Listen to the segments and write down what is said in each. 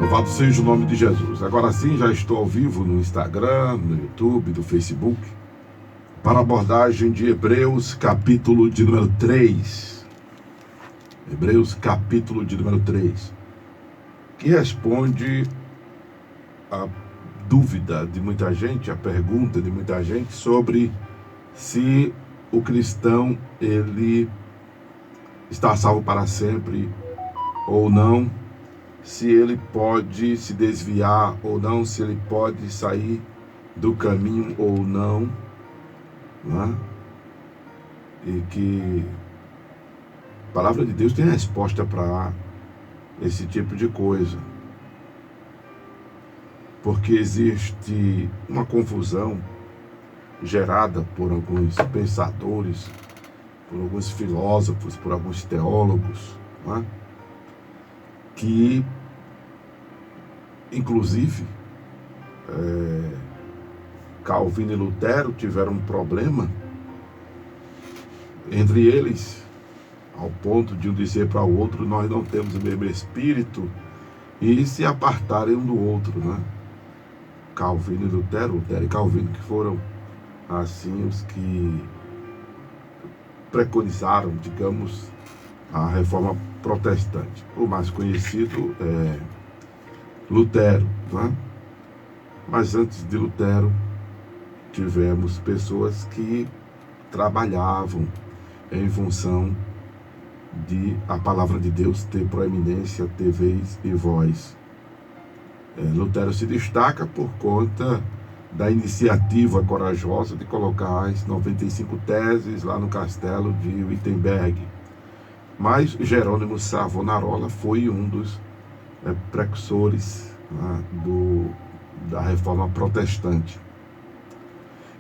Louvado seja o nome de Jesus. Agora sim, já estou ao vivo no Instagram, no YouTube, no Facebook, para a abordagem de Hebreus, capítulo de número 3. Hebreus, capítulo de número 3, que responde a dúvida de muita gente, a pergunta de muita gente sobre se o cristão, ele está salvo para sempre ou não, se ele pode se desviar ou não, se ele pode sair do caminho ou não, né? E que a palavra de Deus tem resposta para esse tipo de coisa, porque existe uma confusão gerada por alguns pensadores, por alguns filósofos, por alguns teólogos, né? Que inclusive Calvino e Lutero tiveram um problema entre eles, ao ponto de um dizer para o outro: nós não temos o mesmo espírito, e se apartarem um do outro, né? Calvino e Lutero, Lutero e Calvino, que foram assim os que preconizaram, digamos, a reforma protestante. O mais conhecido é Lutero, né? Mas antes de Lutero, tivemos pessoas que trabalhavam em função de a palavra de Deus ter proeminência, ter vez e voz. Lutero se destaca por conta da iniciativa corajosa de colocar as 95 teses lá no castelo de Wittenberg. Mas Jerônimo Savonarola foi um dos precursores, né, da reforma protestante.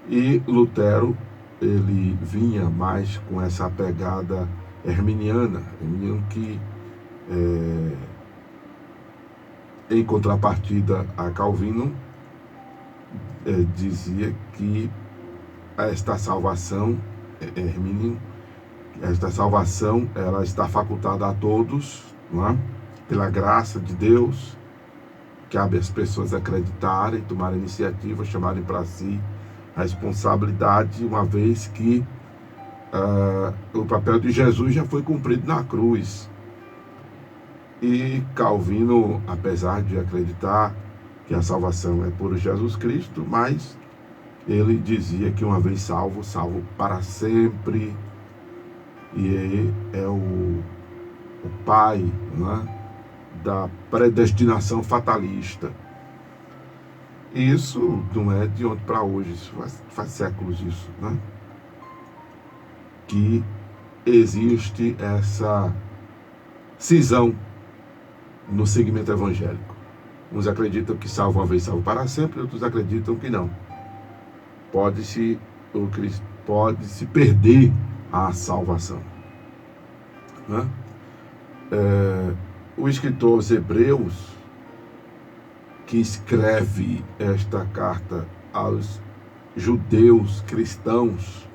E Lutero, ele vinha mais com essa pegada herminiana, que em contrapartida a Calvino, dizia que esta salvação, esta salvação, ela está facultada a todos, não é? Pela graça de Deus. Cabe às pessoas acreditarem, tomarem iniciativa, chamarem para si a responsabilidade, uma vez que o papel de Jesus já foi cumprido na cruz. E Calvino, apesar de acreditar que a salvação é por Jesus Cristo, mas ele dizia que uma vez salvo, salvo para sempre. E ele é o pai, né, da predestinação fatalista. E isso não é de ontem para hoje, isso faz séculos isso, né? Que existe essa cisão no segmento evangélico. Uns acreditam que salvo uma vez, salvo para sempre, outros acreditam que não. Pode-se perder a salvação, né? O escritor aos Hebreus, que escreve esta carta aos judeus cristãos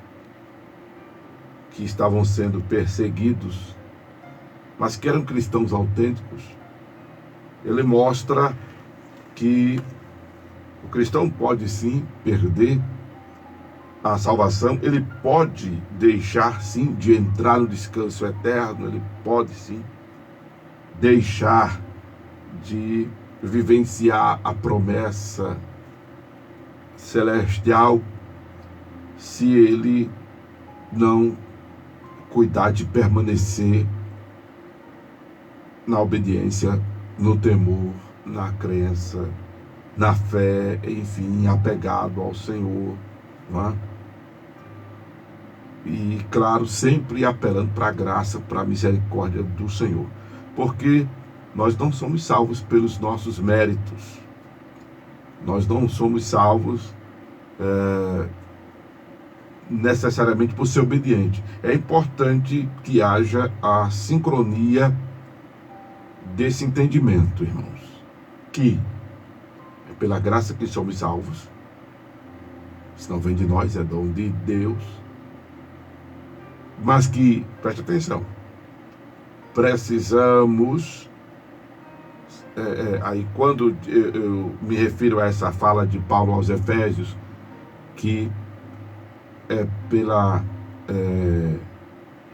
que estavam sendo perseguidos, mas que eram cristãos autênticos, ele mostra que o cristão pode sim perder a salvação, ele pode deixar sim de entrar no descanso eterno, ele pode sim deixar de vivenciar a promessa celestial, se ele não cuidar de permanecer na obediência, no temor, na crença, na fé, enfim, apegado ao Senhor, não é? E, claro, sempre apelando para a graça, para a misericórdia do Senhor, porque nós não somos salvos pelos nossos méritos, nós não somos salvos necessariamente por ser obediente. É importante que haja a sincronia desse entendimento, irmãos, que é pela graça que somos salvos, isso não vem de nós, é dom de Deus, mas que, preste atenção, precisamos aí quando eu me refiro a essa fala de Paulo aos Efésios, que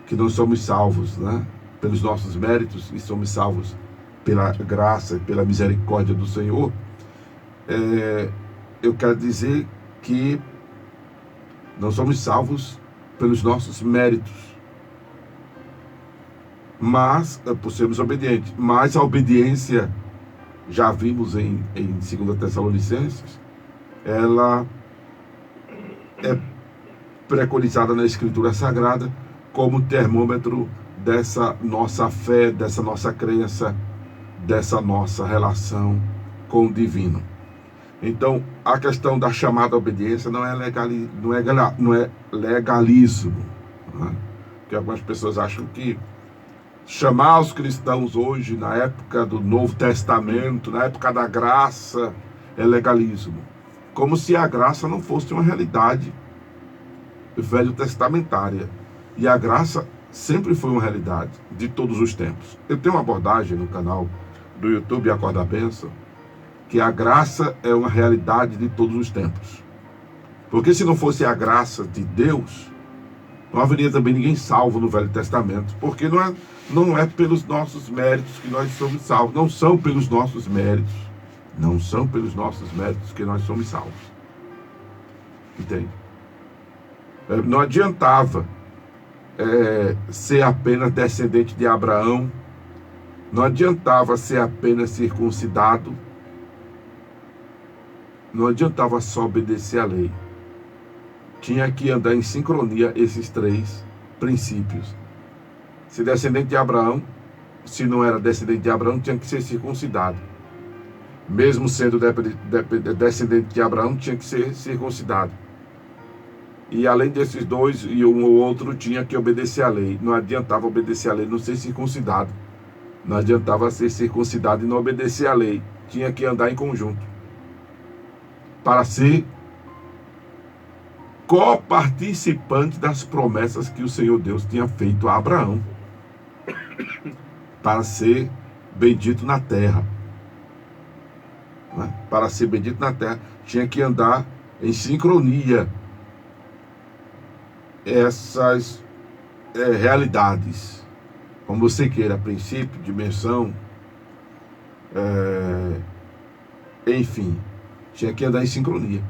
que não somos salvos, né, pelos nossos méritos, e somos salvos pela graça e pela misericórdia do Senhor, eu quero dizer que não somos salvos pelos nossos méritos, mas por sermos obedientes. Mas a obediência, já vimos em 2 Tessalonicenses, ela é preconizada na Escritura Sagrada como termômetro dessa nossa fé, dessa nossa crença, dessa nossa relação com o divino. Então, a questão da chamada obediência não é legalismo, né? Porque algumas pessoas acham que chamar os cristãos hoje, na época do Novo Testamento, na época da graça, é legalismo. Como se a graça não fosse uma realidade velho testamentária. E a graça sempre foi uma realidade de todos os tempos. Eu tenho uma abordagem no canal do YouTube Acorda a Bênção, que a graça é uma realidade de todos os tempos. Porque se não fosse a graça de Deus, não haveria também ninguém salvo no Velho Testamento, porque não é pelos nossos méritos que nós somos salvos. Não são pelos nossos méritos. Não são pelos nossos méritos que nós somos salvos. Entende? Não adiantava ser apenas descendente de Abraão. Não adiantava ser apenas circuncidado. Não adiantava só obedecer a lei. Tinha que andar em sincronia esses três princípios. Se descendente de Abraão, se não era descendente de Abraão, tinha que ser circuncidado. Mesmo sendo descendente de Abraão, tinha que ser circuncidado. E além desses dois, e um ou outro, tinha que obedecer a lei. Não adiantava obedecer a lei e não ser circuncidado. Não adiantava ser circuncidado e não obedecer a lei. Tinha que andar em conjunto. Para ser coparticipante das promessas que o Senhor Deus tinha feito a Abraão. Para ser bendito na terra. Né? Para ser bendito na terra, tinha que andar em sincronia essas realidades, como você queira, princípio, dimensão, enfim, tinha que andar em sincronia.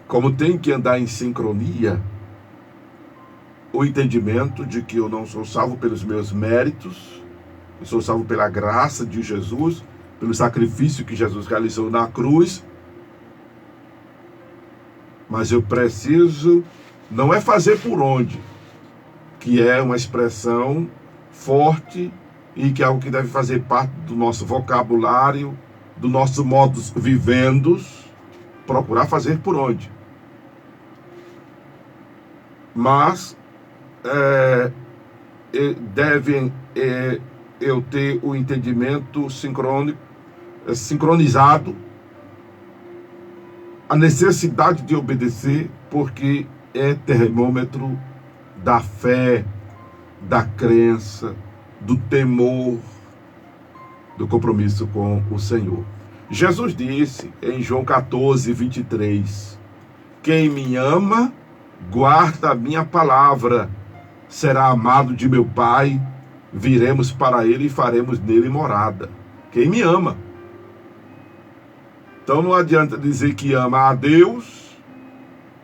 Como tem que andar em sincronia o entendimento de que eu não sou salvo pelos meus méritos, eu sou salvo pela graça de Jesus, pelo sacrifício que Jesus realizou na cruz. Mas eu preciso, não é fazer por onde, que é uma expressão forte e que é algo que deve fazer parte do nosso vocabulário, do nosso modus vivendos, procurar fazer por onde. Mas devem eu ter o entendimento sincronizado, a necessidade de obedecer, porque é termômetro da fé, da crença, do temor, do compromisso com o Senhor. Jesus disse em João 14, 23, quem me ama, guarda a minha palavra, será amado de meu Pai, viremos para ele e faremos nele morada. Quem me ama. Então não adianta dizer que ama a Deus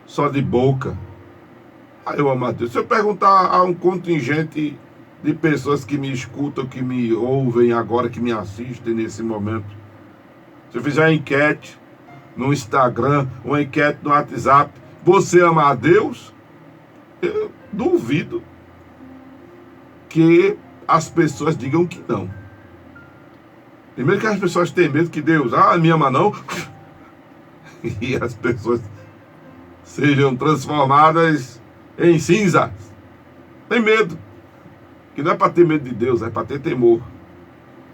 só de boca. Eu amo a Deus. Se eu perguntar a um contingente de pessoas que me escutam, que me ouvem agora, que me assistem nesse momento, se eu fizer uma enquete no Instagram, uma enquete no WhatsApp, você ama a Deus? Eu duvido que as pessoas digam que não. Primeiro que as pessoas têm medo que Deus, me ama não, e as pessoas sejam transformadas em cinzas. Tem medo. Que não é para ter medo de Deus, é para ter temor.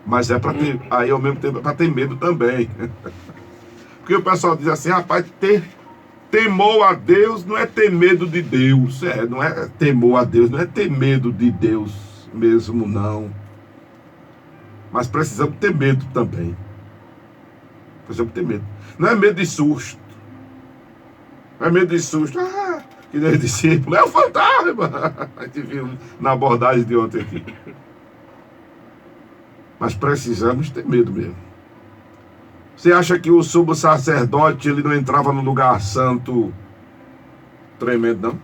Mas é para ter, aí ao mesmo tempo é para ter medo também. Porque o pessoal diz assim, rapaz, ter temor a Deus não é ter medo de Deus. Não é temor a Deus, não é ter medo de Deus mesmo, não. Mas precisamos ter medo também. Precisamos ter medo. Não é medo de susto. Não é medo de susto. Que nem os discípulos. É o fantasma. A gente viu na abordagem de ontem aqui. Mas precisamos ter medo mesmo. Você acha que o sumo sacerdote ele não entrava no lugar santo tremendo, não?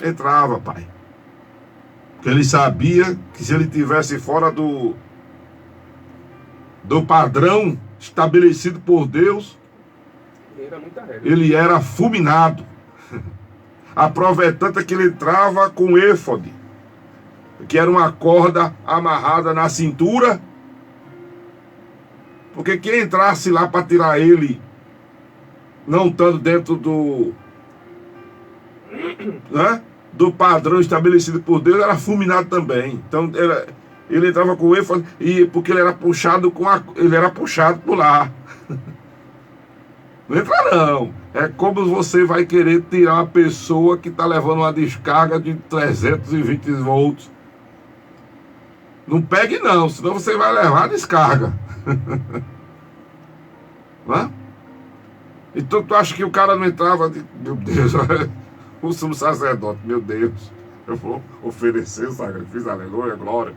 Entrava, pai. Porque ele sabia que se ele estivesse fora do padrão estabelecido por Deus, ele era fulminado. A prova é tanta que ele entrava com éfode, que era uma corda amarrada na cintura, porque quem entrasse lá para tirar ele, não estando dentro do padrão estabelecido por Deus, era fulminado também. Então ele entrava com éfode, e porque ele era puxado por lá. Não entra não. É como você vai querer tirar uma pessoa que está levando uma descarga de 320 volts. Não pegue não, senão você vai levar a descarga. Não? Então tu acha que o cara não entrava de... Meu Deus, o sumo sacerdote, meu Deus, eu vou oferecer sacrifício, aleluia, glória.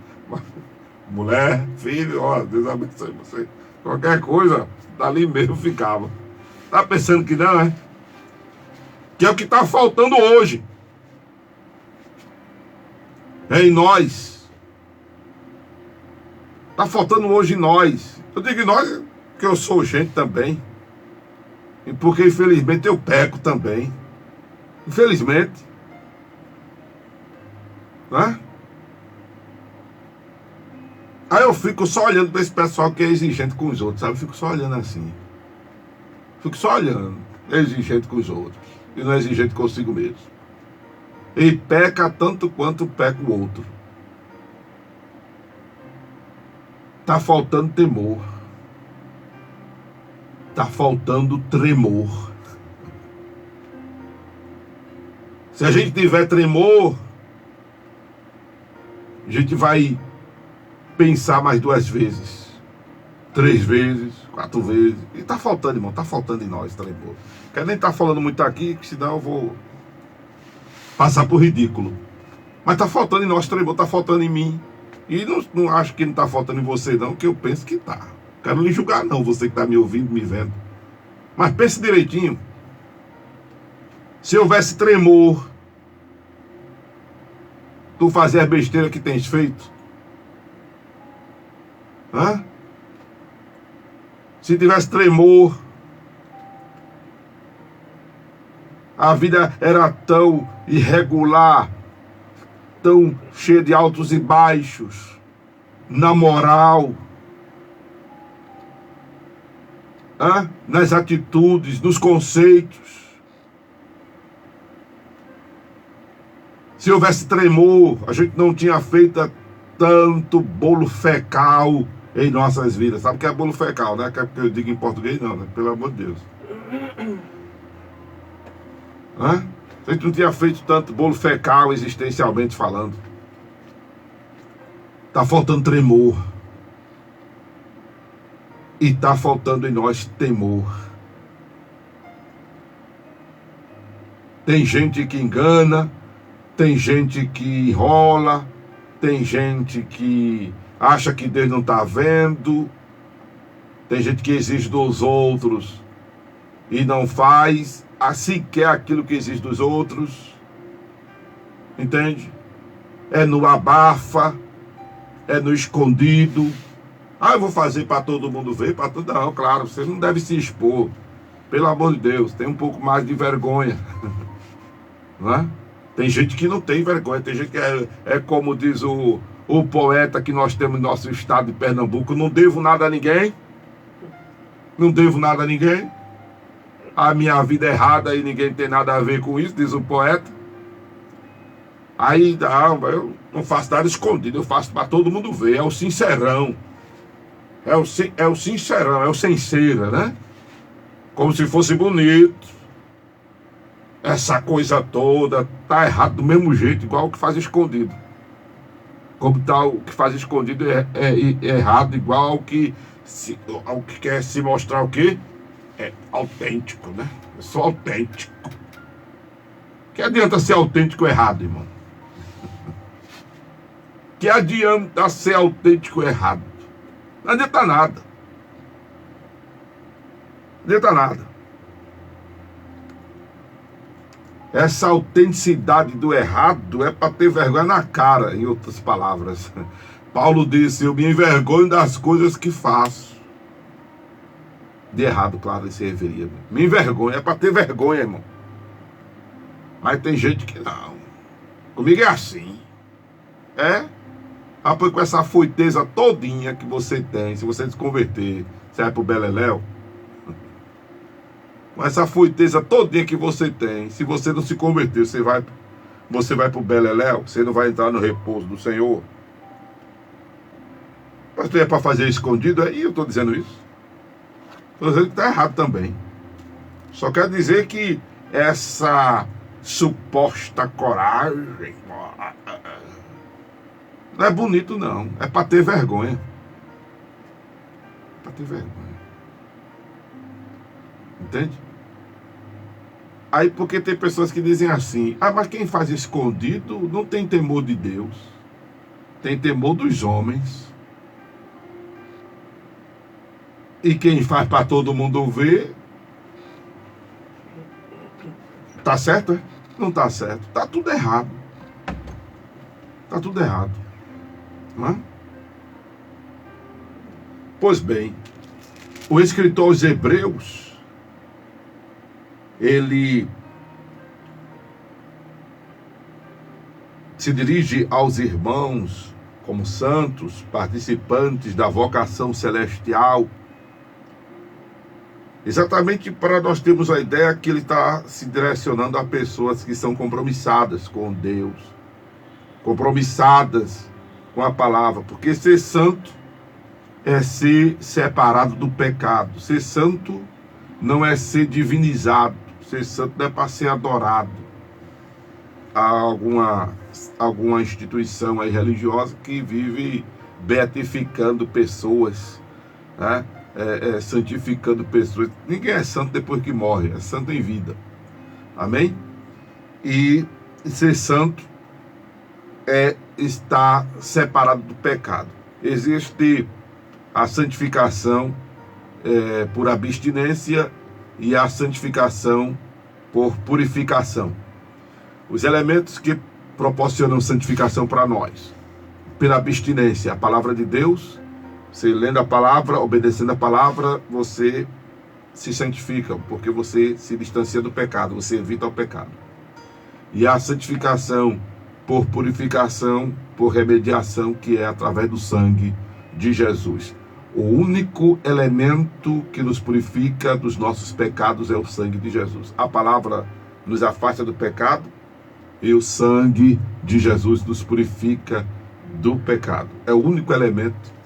Mulher, filho, ó, Deus abençoe você. Qualquer coisa, dali mesmo ficava. Tá pensando que não, é? Que é o que está faltando hoje. É em nós. Está faltando hoje em nós. Eu digo em nós porque eu sou gente também. E porque infelizmente eu peco também. Infelizmente. Né? Aí eu fico só olhando para esse pessoal que é exigente com os outros, sabe? Eu fico só olhando assim. Fico só olhando. É exigente com os outros. E não é exigente consigo mesmo. E peca tanto quanto peca o outro. Está faltando temor. Está faltando tremor. Se a gente tiver tremor, a gente vai pensar mais 2 vezes, 3 vezes, 4 vezes. E está faltando, irmão, está faltando em nós tremor. Quero nem estar falando muito aqui, senão eu vou passar por ridículo. Mas está faltando em nós tremor, está faltando em mim. E não acho que não está faltando em você não, que eu penso que está. Quero lhe julgar não, você que está me ouvindo, me vendo. Mas pense direitinho. Se houvesse tremor, tu fazer a besteira que tens feito? Hã? Se tivesse tremor, a vida era tão irregular, tão cheia de altos e baixos, na moral, nas atitudes, nos conceitos. Se houvesse tremor, a gente não tinha feito tanto bolo fecal em nossas vidas. Sabe o que é bolo fecal, né? Que é porque eu digo em português, não, né? Pelo amor de Deus. A gente não tinha feito tanto bolo fecal existencialmente falando. Está faltando tremor. E está faltando em nós temor. Tem gente que engana, tem gente que enrola, tem gente que acha que Deus não está vendo, tem gente que exige dos outros e não faz assim que é aquilo que exige dos outros, entende? É no abafa, é no escondido. Eu vou fazer para todo mundo ver, para todo... Não, claro, você não deve se expor, pelo amor de Deus, tem um pouco mais de vergonha. Não é? Tem gente que não tem vergonha, tem gente que é como diz o poeta que nós temos no nosso estado de Pernambuco: não devo nada a ninguém, não devo nada a ninguém, a minha vida é errada e ninguém tem nada a ver com isso, diz o poeta. Aí, eu não faço nada escondido, eu faço para todo mundo ver, é o sincerão, é o sincerão, é o sem cera, né? Como se fosse bonito. Essa coisa toda tá errado do mesmo jeito, igual o que faz escondido. Como tal, o que faz escondido é errado, igual ao que quer se mostrar o quê? É autêntico, né? Eu sou autêntico. Que adianta ser autêntico errado, irmão? Que adianta ser autêntico errado? Não adianta nada. Não adianta nada. Essa autenticidade do errado é para ter vergonha na cara, em outras palavras. Paulo disse, eu me envergonho das coisas que faço. De errado, claro, ele se referia. Me envergonho, é para ter vergonha, irmão. Mas tem gente que não. Comigo é assim. É? Pois com essa foiteza todinha que você tem, se você se converter, você vai pro Beleléu. Com essa foiteza todinha que você tem, se você não se converter, você vai pro Beleléu, você não vai entrar no repouso do Senhor. Mas tu é para fazer escondido, aí eu estou dizendo isso. Estou dizendo que está errado também. Só quer dizer que essa suposta coragem não é bonito, não. É para ter vergonha. Para ter vergonha. Entende? Aí porque tem pessoas que dizem assim, mas quem faz escondido não tem temor de Deus. Tem temor dos homens. E quem faz para todo mundo ver, tá certo, é? Não tá certo. Tá tudo errado. Tá tudo errado. Não é? Pois bem, o escritor aos Hebreus, ele se dirige aos irmãos como santos, participantes da vocação celestial, exatamente para nós termos a ideia que ele está se direcionando a pessoas que são compromissadas com Deus, compromissadas com a palavra, porque ser santo é ser separado do pecado. Ser santo não é ser divinizado. Ser santo não é para ser adorado. Há alguma instituição aí religiosa que vive beatificando pessoas, né? Santificando pessoas. Ninguém é santo depois que morre, é santo em vida. Amém? E ser santo é estar separado do pecado. Existe a santificação por abstinência e a santificação por purificação. Os elementos que proporcionam santificação para nós: pela abstinência, a palavra de Deus. Você lendo a palavra, obedecendo a palavra, você se santifica, porque você se distancia do pecado, você evita o pecado. E a santificação por purificação, por remediação, que é através do sangue de Jesus. O único elemento que nos purifica dos nossos pecados é o sangue de Jesus. A palavra nos afasta do pecado e o sangue de Jesus nos purifica do pecado. É o único elemento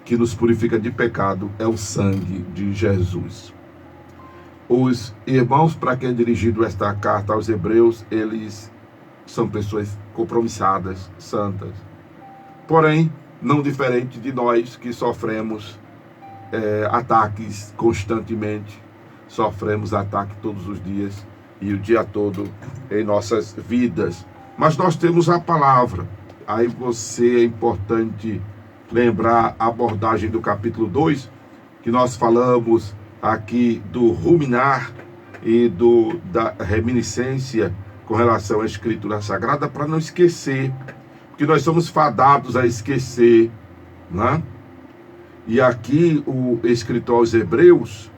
que nos purifica de pecado, é o sangue de Jesus. Os irmãos para quem é dirigido esta carta aos Hebreus, eles são pessoas compromissadas, santas. Porém, não diferente de nós que sofremos ataques constantemente, sofremos ataques todos os dias e o dia todo em nossas vidas. Mas nós temos a palavra. Aí é importante lembrar a abordagem do capítulo 2, que nós falamos aqui do ruminar e da reminiscência com relação à Escritura Sagrada, para não esquecer, porque nós somos fadados a esquecer, né? E aqui o escritor aos Hebreus,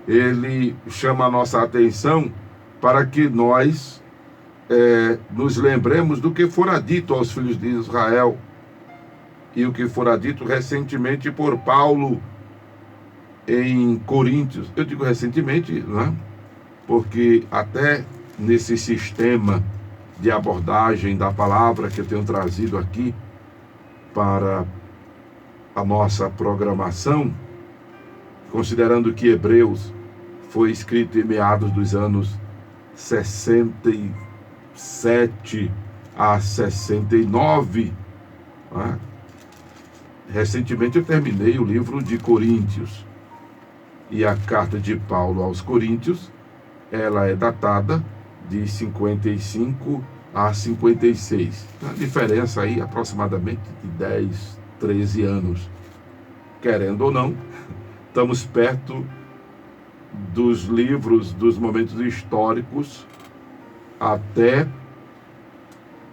ele chama a nossa atenção para que nós nos lembremos do que fora dito aos filhos de Israel, e o que fora dito recentemente por Paulo em Coríntios. Eu digo recentemente, né? Porque até nesse sistema de abordagem da palavra que eu tenho trazido aqui para a nossa programação, considerando que Hebreus foi escrito em meados dos anos 67 a 69, não é? Recentemente eu terminei o livro de Coríntios. E a carta de Paulo aos Coríntios, ela é datada de 55 a 56. A diferença aí aproximadamente de 10, 13 anos. Querendo ou não, estamos perto dos livros, dos momentos históricos, até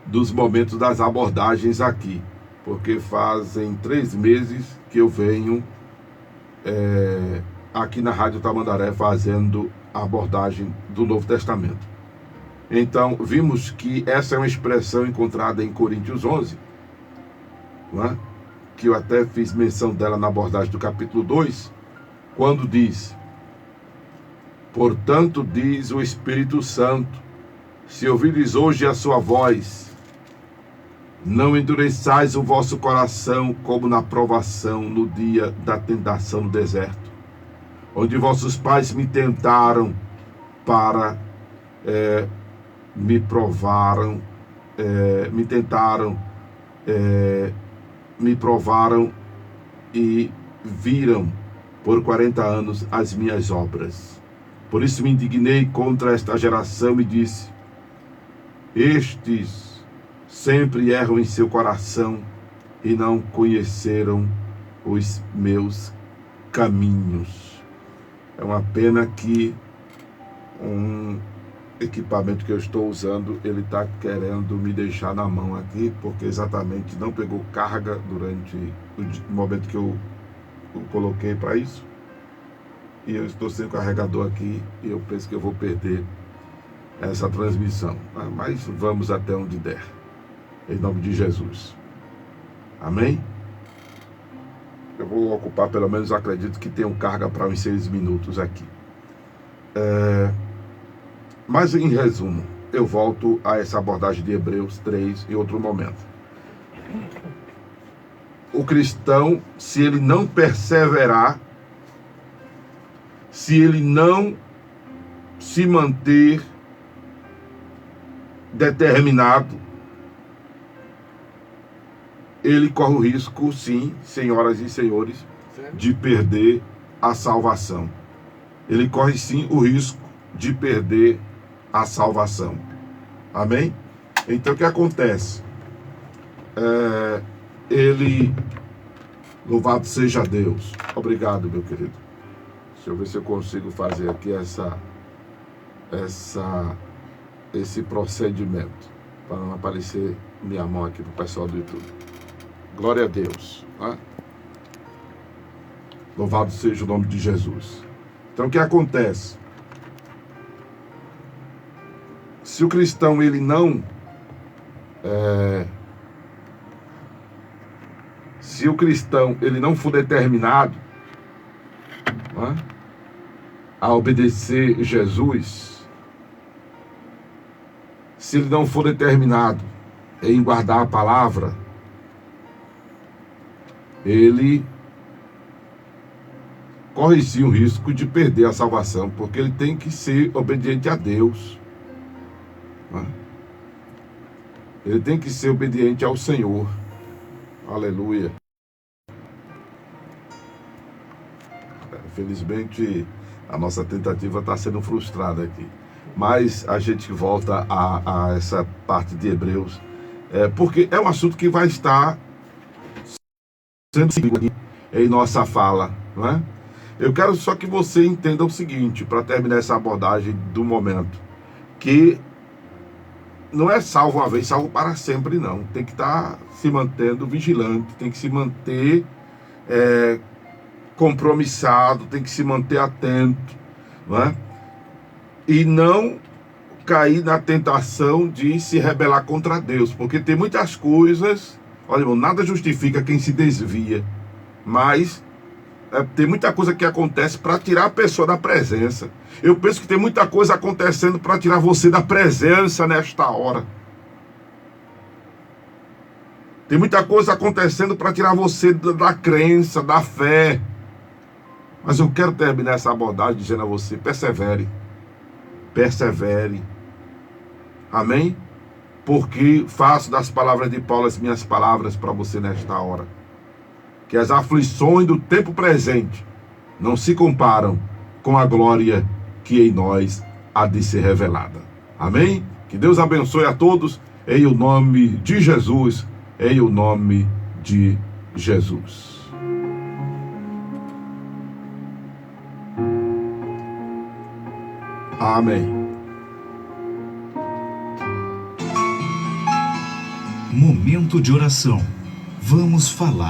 dos momentos das abordagens aqui. Porque fazem 3 meses que eu venho aqui na Rádio Tamandaré fazendo a abordagem do Novo Testamento. Então, vimos que essa é uma expressão encontrada em Coríntios 11, não é? Que eu até fiz menção dela na abordagem do capítulo 2, quando diz: portanto, diz o Espírito Santo, se ouvires hoje a sua voz, não endureçais o vosso coração como na provação no dia da tentação no deserto, onde vossos pais me tentaram para me provaram e viram por 40 anos as minhas obras. Por isso me indignei contra esta geração e disse: estes sempre erram em seu coração e não conheceram os meus caminhos. É uma pena que um equipamento que eu estou usando, ele está querendo me deixar na mão aqui, porque exatamente não pegou carga durante o momento que eu coloquei para isso. E eu estou sem o carregador aqui e eu penso que eu vou perder essa transmissão. Mas vamos até onde der. Em nome de Jesus. Amém? Eu vou ocupar, pelo menos acredito que tenho carga para uns 6 minutos aqui. Mas em resumo, eu volto a essa abordagem de Hebreus 3 em outro momento. O cristão, se ele não perseverar, se ele não se manter determinado, ele corre o risco, sim, senhoras e senhores, de perder a salvação. Ele corre, sim, o risco de perder a salvação. Amém? Então, o que acontece? Louvado seja Deus. Obrigado, meu querido. Deixa eu ver se eu consigo fazer aqui esse procedimento, para não aparecer minha mão aqui para o pessoal do YouTube. Glória a Deus. Né? Louvado seja o nome de Jesus. Então, o que acontece? Se o cristão ele não for determinado, né, a obedecer Jesus, se ele não for determinado em guardar a palavra, ele corre sim o risco de perder a salvação, porque ele tem que ser obediente a Deus. Né? Ele tem que ser obediente ao Senhor. Aleluia. Infelizmente, a nossa tentativa está sendo frustrada aqui. Mas a gente volta a essa parte de Hebreus, porque é um assunto que vai estar sendo seguido em nossa fala, não é? Eu quero só que você entenda o seguinte, para terminar essa abordagem do momento, que não é salvo uma vez, salvo para sempre, não. Tem que estar se mantendo vigilante, tem que se manter compromissado, tem que se manter atento, não é? E não cair na tentação de se rebelar contra Deus, porque tem muitas coisas, olha, irmão, nada justifica quem se desvia, mas tem muita coisa que acontece para tirar a pessoa da presença. Eu penso que tem muita coisa acontecendo para tirar você da presença nesta hora. Tem muita coisa acontecendo para tirar você da crença, da fé. Mas eu quero terminar essa abordagem dizendo a você: persevere. Persevere. Amém? porque faço das palavras de Paulo as minhas palavras para você nesta hora. Que as aflições do tempo presente não se comparam com a glória que em nós há de ser revelada. Amém? Que Deus abençoe a todos, em o nome de Jesus, em o nome de Jesus. Amém. Momento de oração. Vamos falar.